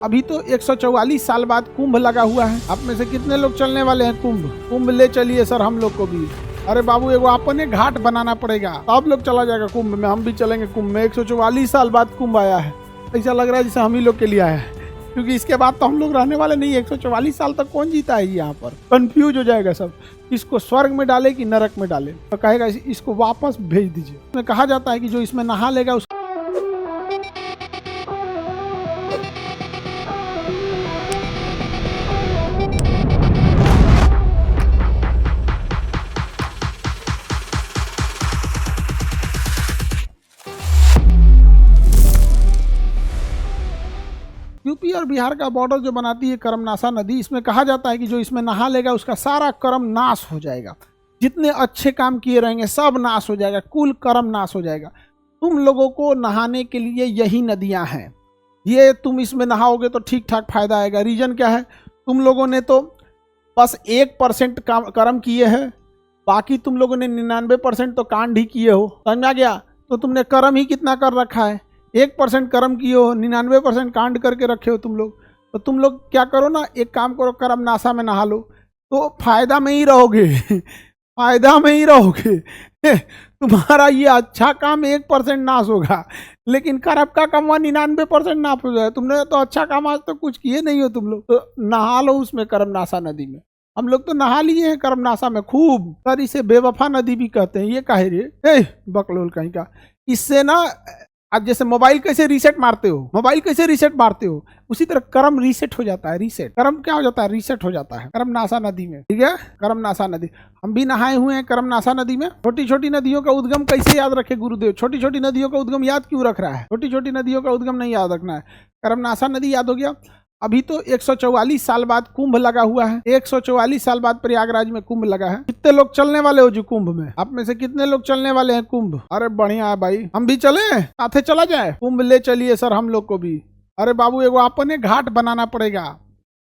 अभी तो 144 साल बाद कुंभ लगा हुआ है। आप में से कितने लोग चलने वाले हैं कुंभ ले चलिए सर हम लोग को भी। अरे बाबू एगो अपने घाट बनाना पड़ेगा, सब लोग चला जाएगा कुंभ में, हम भी चलेंगे कुंभ में। 144 साल बाद कुंभ आया है, ऐसा लग रहा है जैसे हम ही लोग के लिए आया है, क्योंकि इसके बाद तो हम लोग रहने वाले नहीं। 144 साल तक कौन जीता है यहाँ पर? कंफ्यूज हो जाएगा सब, इसको स्वर्ग में डाले कि नरक में डाले। तो कहेगा इसको वापस भेज दीजिए। इसमें कहा जाता है कि जो इसमें नहा लेगा उस यूपी और बिहार का बॉर्डर जो बनाती है कर्मनासा नदी, इसमें कहा जाता है कि जो इसमें नहा लेगा उसका सारा कर्म नाश हो जाएगा। जितने अच्छे काम किए रहेंगे सब नाश हो जाएगा, कुल कर्म नाश हो जाएगा। तुम लोगों को नहाने के लिए यही नदियां हैं, ये तुम इसमें नहाओगे तो ठीक ठाक फायदा आएगा। रीजन क्या है? तुम लोगों ने तो बस 1% कर्म किए हैं, बाकी तुम लोगों ने 99% तो कांड ही किए हो। समझा गया? तो तुमने कर्म ही कितना कर रखा है? 1% कर्म किए हो, 99% कांड करके रखे हो तुम लोग। तो तुम लोग क्या करो ना, एक काम करो, कर्म नासा में नहा लो तो फायदा में ही रहोगे फायदा में ही रहोगे तुम्हारा ये अच्छा काम 1% नाश होगा, लेकिन कर्म का कमवा 99% नाश हो जाए। तुमने तो अच्छा काम आज तो कुछ किए नहीं हो तुम लोग, तो नहा लो उसमें कर्मनासा नदी में। हम लोग तो नहा लिए हैं कर्मनासा में खूब। सर इसे बेवफा नदी भी कहते हैं। ये काहे रे बकलोल कहीं का। इससे ना आज जैसे मोबाइल कैसे रीसेट मारते हो, उसी तरह कर्म रीसेट हो जाता है। रीसेट कर्म क्या हो जाता है? रीसेट हो जाता है कर्मनासा नदी में। ठीक है, कर्मनासा नदी हम भी नहाए हुए हैं कर्मनासा नदी में। छोटी छोटी नदियों का उद्गम कैसे याद रखे गुरुदेव? छोटी छोटी नदियों का उद्गम याद क्यों रख रहा है? छोटी छोटी नदियों का उद्गम नहीं याद रखना है, कर्मनासा नदी याद हो गया। अभी तो 144 साल बाद कुंभ लगा हुआ है। 144 साल बाद प्रयागराज में कुंभ लगा है। कितने लोग चलने वाले हो जी कुंभ में? आप में से कितने लोग चलने वाले हैं कुंभ? अरे बढ़िया है भाई, हम भी चले, साथे चला जाए कुंभ ले चलिए सर हम लोग को भी। अरे बाबू एगो अपने घाट बनाना पड़ेगा,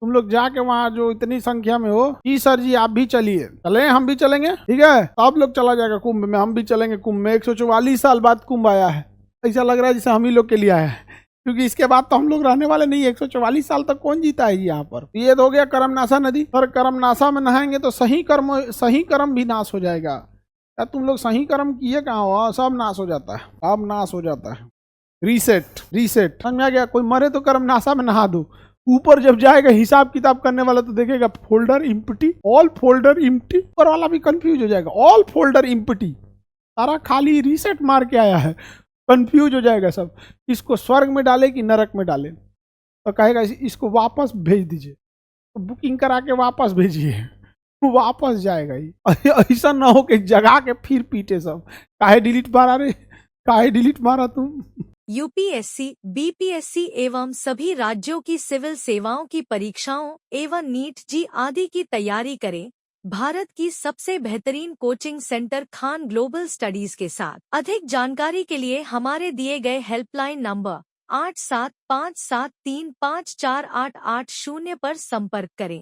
तुम लोग जाके वहाँ जो इतनी संख्या में हो। जी सर जी आप भी चलिए। चले, हम भी चलेंगे। ठीक है, सब लोग चला जाएगा कुंभ में, हम भी चलेंगे कुंभ में। 144 साल बाद कुंभ आया है, ऐसा लग रहा है जैसे हम ही लोग के लिए आया है, क्योंकि इसके बाद तो हम लोग रहने वाले नहीं। 144 साल तक कौन जीता है यहाँ पर? ये तो हो गया कर्मनासा नदी। और कर्मनासा में नहाएंगे तो सही कर्म भी नाश हो जाएगा। क्या तुम लोग सही कर्म किए कहाँ हो? सब नाश हो जाता है, सब नाश हो जाता है। रीसेट समझ गया? कोई मरे तो कर्मनासा में नहा दो, ऊपर जब जाएगा हिसाब किताब करने वाला तो देखेगा folder empty, all folder empty. ऊपर वाला भी कंफ्यूज हो जाएगा, ऑल फोल्डर इम्प्टी, सारा खाली। रीसेट मार के आया है, कंफ्यूज हो जाएगा सब, इसको स्वर्ग में डाले कि नरक में डाले। तो कहेगा इसको वापस भेज दीजिए, तो बुकिंग करा के वापस भेजिए, वापस जाएगा ही। ऐसा ना हो कि जगा के फिर पीटे सब। काहे डिलीट मारा तुम? यूपीएससी, बीपीएससी एवं सभी राज्यों की सिविल सेवाओं की परीक्षाओं एवं नीट जी आदि की तैयारी करें भारत की सबसे बेहतरीन coaching centre Khan global studies के साथ। अधिक जानकारी के लिए हमारे दिए गए हेल्पलाइन नंबर 8757354880 पर संपर्क करें।